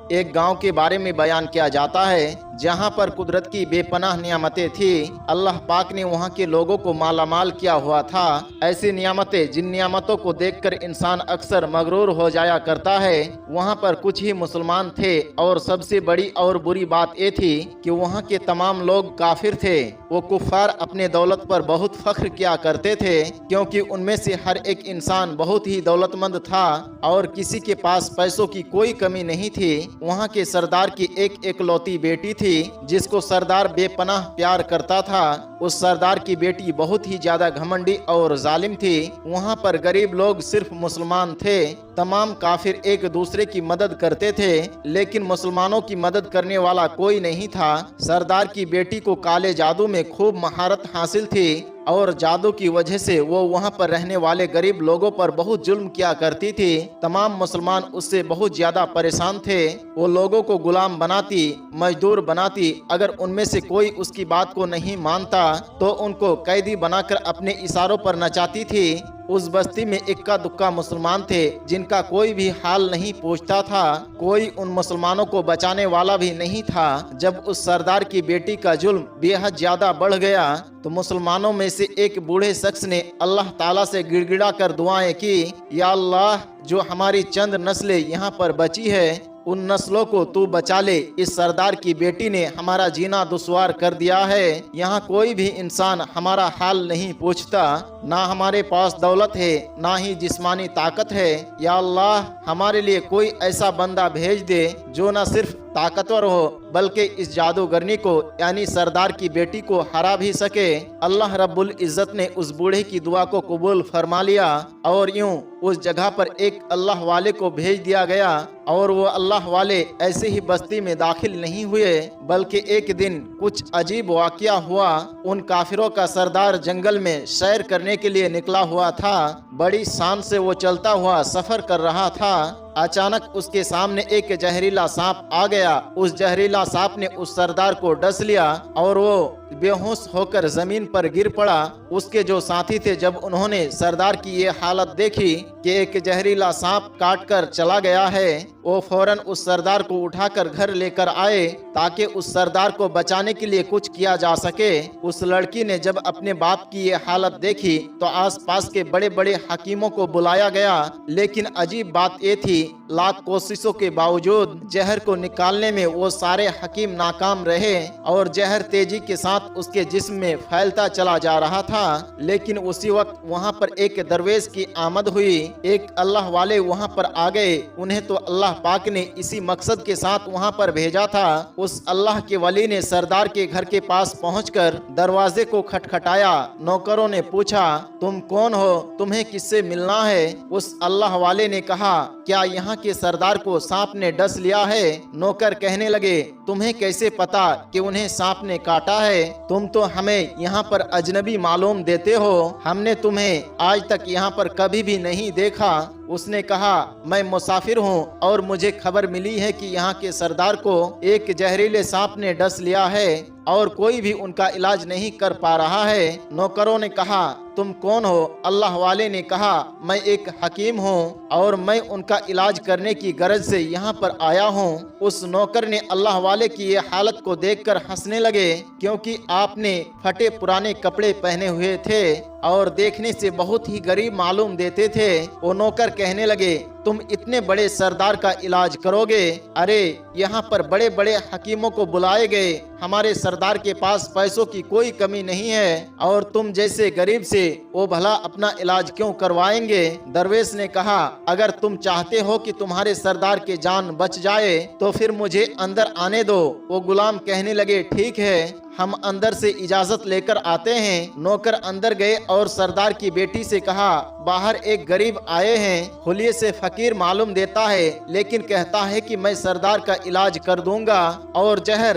ایک گاؤں کے بارے میں بیان کیا جاتا ہے جہاں پر قدرت کی بے پناہ نعمتیں تھی۔ اللہ پاک نے وہاں کے لوگوں کو مالا مال کیا ہوا تھا۔ ایسی نعمتیں جن نعمتوں کو دیکھ کر انسان اکثر مغرور ہو جایا کرتا ہے، وہاں پر کچھ ہی مسلمان تھے، اور سب سے بڑی اور بری بات یہ تھی کہ وہاں کے تمام لوگ کافر تھے۔ وہ کفار اپنے دولت پر بہت فخر کیا کرتے تھے، کیونکہ ان میں سے ہر ایک انسان بہت ہی دولت مند تھا اور کسی کے پاس پیسوں کی کوئی کمی نہیں تھی۔ وہاں کے سردار کی ایک اکلوتی بیٹی تھی جس کو سردار بے پناہ پیار کرتا تھا۔ اس سردار کی بیٹی بہت ہی زیادہ گھمنڈی اور ظالم تھی۔ وہاں پر غریب لوگ صرف مسلمان تھے۔ تمام کافر ایک دوسرے کی مدد کرتے تھے، لیکن مسلمانوں کی مدد کرنے والا کوئی نہیں تھا۔ سردار کی بیٹی کو کالے جادو میں خوب مہارت حاصل تھی، اور جادو کی وجہ سے وہ وہاں پر رہنے والے غریب لوگوں پر بہت ظلم کیا کرتی تھی۔ تمام مسلمان اس سے بہت زیادہ پریشان تھے۔ وہ لوگوں کو غلام بناتی، مزدور بناتی۔ اگر ان میں سے کوئی اس کی بات کو نہیں مانتا تو ان کو قیدی بنا کر اپنے اشاروں پر نچاتی تھی۔ اس بستی میں اکا دکا مسلمان تھے جن کا کوئی بھی حال نہیں پوچھتا تھا۔ کوئی ان مسلمانوں کو بچانے والا بھی نہیں تھا۔ جب اس سردار کی بیٹی کا ظلم بے حد زیادہ بڑھ گیا تو مسلمانوں میں سے ایک بوڑھے شخص نے اللہ تعالیٰ سے گڑ گڑا کر دعائیں کی، یا اللہ، جو ہماری چند نسلیں یہاں پر بچی ہے ان نسلوں کو تو بچا لے۔ اس سردار کی بیٹی نے ہمارا جینا دشوار کر دیا ہے۔ یہاں کوئی بھی انسان ہمارا حال نہیں پوچھتا، نہ ہمارے پاس دولت ہے نہ ہی جسمانی طاقت ہے۔ یا اللہ، ہمارے لیے کوئی ایسا بندہ بھیج دے جو نہ صرف طاقتور ہو بلکہ اس جادوگرنی کو یعنی سردار کی بیٹی کو ہرا بھی سکے۔ اللہ رب العزت نے اس بوڑھے کی دعا کو قبول فرما لیا، اور یوں اس جگہ پر ایک اللہ والے کو بھیج دیا گیا، اور وہ اللہ والے ایسے ہی بستی میں داخل نہیں ہوئے بلکہ ایک دن کچھ عجیب واقعہ ہوا۔ ان کافروں کا سردار جنگل میں سیر کرنے کے لیے نکلا ہوا تھا۔ بڑی شان سے وہ چلتا ہوا سفر کر رہا تھا۔ اچانک اس کے سامنے ایک زہریلا سانپ آ گیا۔ اس زہریلا سانپ نے اس سردار کو ڈس لیا اور وہ بے ہوش ہو کر زمین پر گر پڑا۔ اس کے جو ساتھی تھے جب انہوں نے سردار کی یہ حالت دیکھی کہ ایک زہریلا سانپ کاٹ کر چلا گیا ہے، وہ فوراً اس سردار کو اٹھا کر گھر لے کر آئے تاکہ اس سردار کو بچانے کے لیے کچھ کیا جا سکے۔ اس لڑکی نے جب اپنے باپ کی یہ حالت دیکھی تو آس پاس کے بڑے بڑے حکیموں کو بلایا گیا، لیکن عجیب بات یہ تھی لاکھ کوششوں کے باوجود زہر کو نکالنے میں وہ سارے حکیم ناکام رہے، اور زہر تیزی کے ساتھ اس کے جسم میں پھیلتا چلا جا رہا تھا۔ لیکن اسی وقت وہاں پر ایک درویش کی آمد ہوئی۔ ایک اللہ والے وہاں پر آ گئے۔ انہیں تو اللہ پاک نے اسی مقصد کے ساتھ وہاں پر بھیجا تھا۔ اس اللہ کے ولی نے سردار کے گھر کے پاس پہنچ کر دروازے کو کھٹکھٹایا۔ نوکروں نے پوچھا، تم کون ہو؟ تمہیں کس سے ملنا ہے؟ اس اللہ والے نے کہا، کیا یہاں کے سردار کو سانپ نے ڈس لیا ہے؟ نوکر کہنے لگے، تمہیں کیسے پتا کہ انہیں سانپ نے کاٹا ہے؟ تم تو ہمیں یہاں پر اجنبی معلوم دیتے ہو، ہم نے تمہیں آج تک یہاں پر کبھی بھی نہیں دیکھا۔ اس نے کہا، میں مسافر ہوں اور مجھے خبر ملی ہے کہ یہاں کے سردار کو ایک زہریلے سانپ نے ڈس لیا ہے اور کوئی بھی ان کا علاج نہیں کر پا رہا ہے۔ نوکروں نے کہا، تم کون ہو؟ اللہ والے نے کہا، میں ایک حکیم ہوں اور میں ان کا علاج کرنے کی غرض سے یہاں پر آیا ہوں۔ اس نوکر نے اللہ والے کی یہ حالت کو دیکھ کر ہنسنے لگے، کیونکہ آپ نے پھٹے پرانے کپڑے پہنے ہوئے تھے اور دیکھنے سے بہت ہی غریب معلوم دیتے تھے۔ وہ نوکر کہنے لگے، تم اتنے بڑے سردار کا علاج کرو گے؟ ارے یہاں پر بڑے بڑے حکیموں کو بلائے گئے، ہمارے سردار کے پاس پیسوں کی کوئی کمی نہیں ہے، اور تم جیسے غریب سے وہ بھلا اپنا علاج کیوں کروائیں گے؟ درویش نے کہا، اگر تم چاہتے ہو کہ تمہارے سردار کی جان بچ جائے تو پھر مجھے اندر آنے دو۔ وہ غلام کہنے لگے، ٹھیک ہے، ہم اندر سے اجازت لے کر آتے ہیں۔ نوکر اندر گئے اور سردار کی بیٹی سے کہا، باہر ایک غریب آئے ہیں، حلیے سے فقیر معلوم دیتا ہے لیکن کہتا ہے کہ میں سردار کا علاج کر دوں گا، اور زہر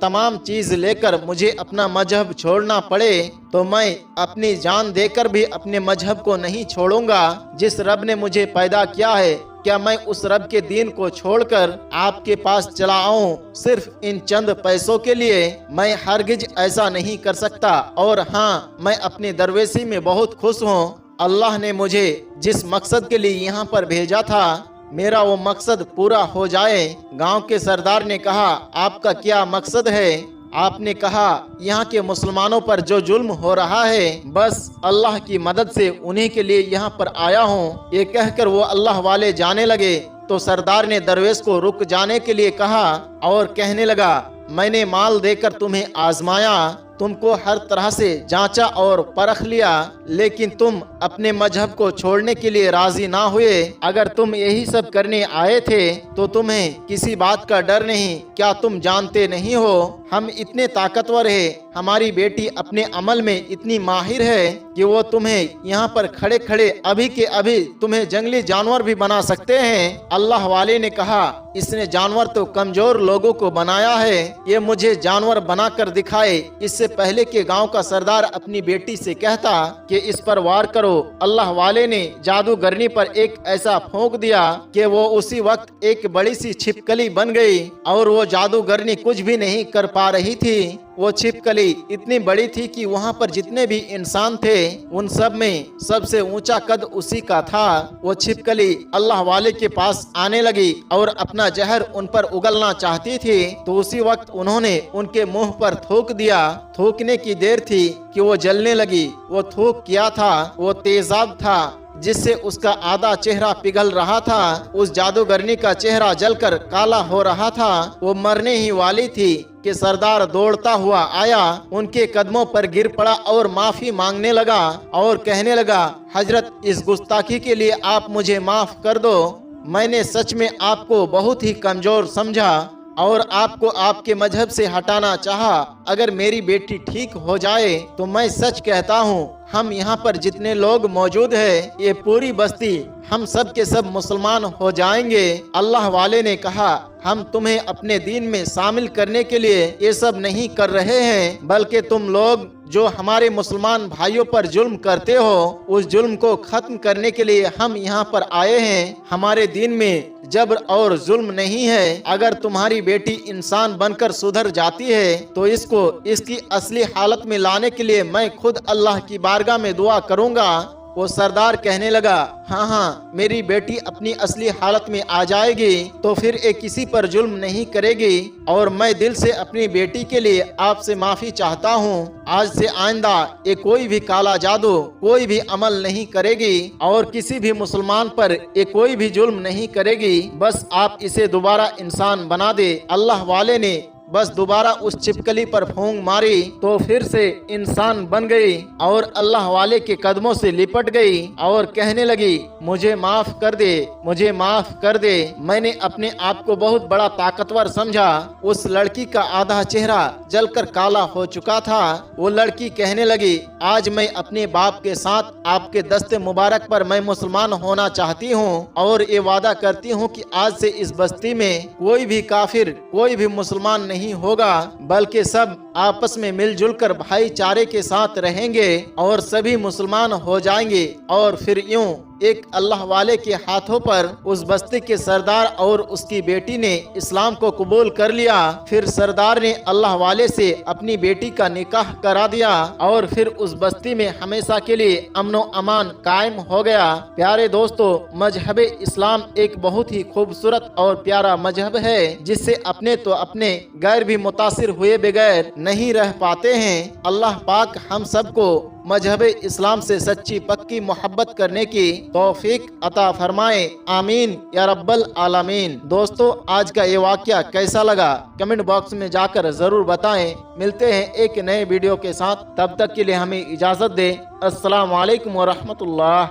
تمام چیز لے کر مجھے اپنا مذہب چھوڑنا پڑے تو میں اپنی جان دے کر بھی اپنے مذہب کو نہیں چھوڑوں گا جس رب نے مجھے پیدا کیا ہے۔ کیا میں اس رب کے دین کو چھوڑ کر آپ کے پاس چلا آؤں صرف ان چند پیسوں کے لیے؟ میں ہرگز ایسا نہیں کر سکتا، اور ہاں، میں اپنی درویشی میں بہت خوش ہوں۔ اللہ نے مجھے جس مقصد کے لیے یہاں پر بھیجا تھا، میرا وہ مقصد پورا ہو جائے۔ گاؤں کے سردار نے کہا، آپ کا کیا مقصد ہے؟ آپ نے کہا، یہاں کے مسلمانوں پر جو ظلم ہو رہا ہے، بس اللہ کی مدد سے انہی کے لیے یہاں پر آیا ہوں۔ یہ کہہ کر وہ اللہ والے جانے لگے تو سردار نے درویش کو رک جانے کے لیے کہا اور کہنے لگا، میں نے مال دے کر تمہیں آزمایا، تم کو ہر طرح سے جانچا اور پرکھ لیا، لیکن تم اپنے مذہب کو چھوڑنے کے لیے راضی نہ ہوئے۔ اگر تم یہی سب کرنے آئے تھے تو تمہیں کسی بات کا ڈر نہیں۔ کیا تم جانتے نہیں ہو ہم اتنے طاقتور ہیں، ہماری بیٹی اپنے عمل میں اتنی ماہر ہے کہ وہ تمہیں یہاں پر کھڑے کھڑے ابھی کے ابھی تمہیں جنگلی جانور بھی بنا سکتے ہیں۔ اللہ والے نے کہا، اس نے جانور تو کمزور لوگوں کو بنایا ہے، یہ مجھے جانور بنا کر دکھائے۔ اس سے پہلے کہ گاؤں کا سردار اپنی بیٹی سے کہتا کہ اس پر وار کرو، اللہ والے نے جادوگرنی پر ایک ایسا پھونک دیا کہ وہ اسی وقت ایک بڑی سی چھپکلی بن گئی، اور وہ جادوگرنی کچھ بھی نہیں کر پا رہی تھی۔ وہ چھپکلی اتنی بڑی تھی کہ وہاں پر جتنے بھی انسان تھے ان سب میں سب سے اونچا قد اسی کا تھا۔ وہ چھپکلی اللہ والے کے پاس آنے لگی اور اپنا زہر ان پر اگلنا چاہتی تھی، تو اسی وقت انہوں نے ان کے منہ پر تھوک دیا۔ تھوکنے کی دیر تھی کہ وہ جلنے لگی۔ وہ تھوک کیا تھا؟ وہ تیزاب تھا جس سے اس کا آدھا چہرہ پگھل رہا تھا۔ اس جادوگرنی کا چہرہ جل کر کالا ہو رہا تھا۔ وہ مرنے ہی والی تھی کہ سردار دوڑتا ہوا آیا، ان کے قدموں پر گر پڑا اور معافی مانگنے لگا اور کہنے لگا، حضرت، اس گستاخی کے لیے آپ مجھے معاف کر دو۔ میں نے سچ میں آپ کو بہت ہی کمزور سمجھا اور آپ کو آپ کے مذہب سے ہٹانا چاہا۔ اگر میری بیٹی ٹھیک ہو جائے تو میں سچ کہتا ہوں، ہم یہاں پر جتنے لوگ موجود ہیں، یہ پوری بستی، ہم سب کے سب مسلمان ہو جائیں گے۔ اللہ والے نے کہا، ہم تمہیں اپنے دین میں شامل کرنے کے لیے یہ سب نہیں کر رہے ہیں، بلکہ تم لوگ جو ہمارے مسلمان بھائیوں پر ظلم کرتے ہو، اس ظلم کو ختم کرنے کے لیے ہم یہاں پر آئے ہیں۔ ہمارے دین میں جبر اور ظلم نہیں ہے۔ اگر تمہاری بیٹی انسان بن کر سدھر جاتی ہے تو اس کو اس کی اصلی حالت میں لانے کے لیے میں خود اللہ کی بارگاہ میں دعا کروں گا۔ وہ سردار کہنے لگا، ہاں، میری بیٹی اپنی اصلی حالت میں آ جائے گی تو پھر یہ کسی پر ظلم نہیں کرے گی، اور میں دل سے اپنی بیٹی کے لیے آپ سے معافی چاہتا ہوں۔ آج سے آئندہ یہ کوئی بھی کالا جادو، کوئی بھی عمل نہیں کرے گی، اور کسی بھی مسلمان پر یہ کوئی بھی ظلم نہیں کرے گی۔ بس آپ اسے دوبارہ انسان بنا دے۔ اللہ والے نے بس دوبارہ اس چھپکلی پر پھونک ماری تو پھر سے انسان بن گئی اور اللہ والے کے قدموں سے لپٹ گئی اور کہنے لگی، مجھے معاف کر دے، مجھے معاف کر دے، میں نے اپنے آپ کو بہت بڑا طاقتور سمجھا۔ اس لڑکی کا آدھا چہرہ جل کر کالا ہو چکا تھا۔ وہ لڑکی کہنے لگی، آج میں اپنے باپ کے ساتھ آپ کے دست مبارک پر میں مسلمان ہونا چاہتی ہوں، اور یہ وعدہ کرتی ہوں کہ آج سے اس بستی میں کوئی بھی کافر، کوئی بھی مسلمان نہیں ہوگا، بلکہ سب آپس میں مل جل کر بھائی چارے کے ساتھ رہیں گے اور سبھی مسلمان ہو جائیں گے۔ اور پھر یوں ایک اللہ والے کے ہاتھوں پر اس بستی کے سردار اور اس کی بیٹی نے اسلام کو قبول کر لیا۔ پھر سردار نے اللہ والے سے اپنی بیٹی کا نکاح کرا دیا اور پھر اس بستی میں ہمیشہ کے لیے امن و امان قائم ہو گیا۔ پیارے دوستو، مذہب اسلام ایک بہت ہی خوبصورت اور پیارا مذہب ہے جس سے اپنے تو اپنے غیر بھی متاثر ہوئے بغیر نہیں رہ پاتے ہیں۔ اللہ پاک ہم سب کو مذہب اسلام سے سچی پکی محبت کرنے کی توفیق عطا فرمائے، آمین یا رب العالمین۔ دوستو، آج کا یہ واقعہ کیسا لگا کمنٹ باکس میں جا کر ضرور بتائیں۔ ملتے ہیں ایک نئے ویڈیو کے ساتھ، تب تک کے لیے ہمیں اجازت دیں۔ السلام علیکم ورحمۃ اللہ۔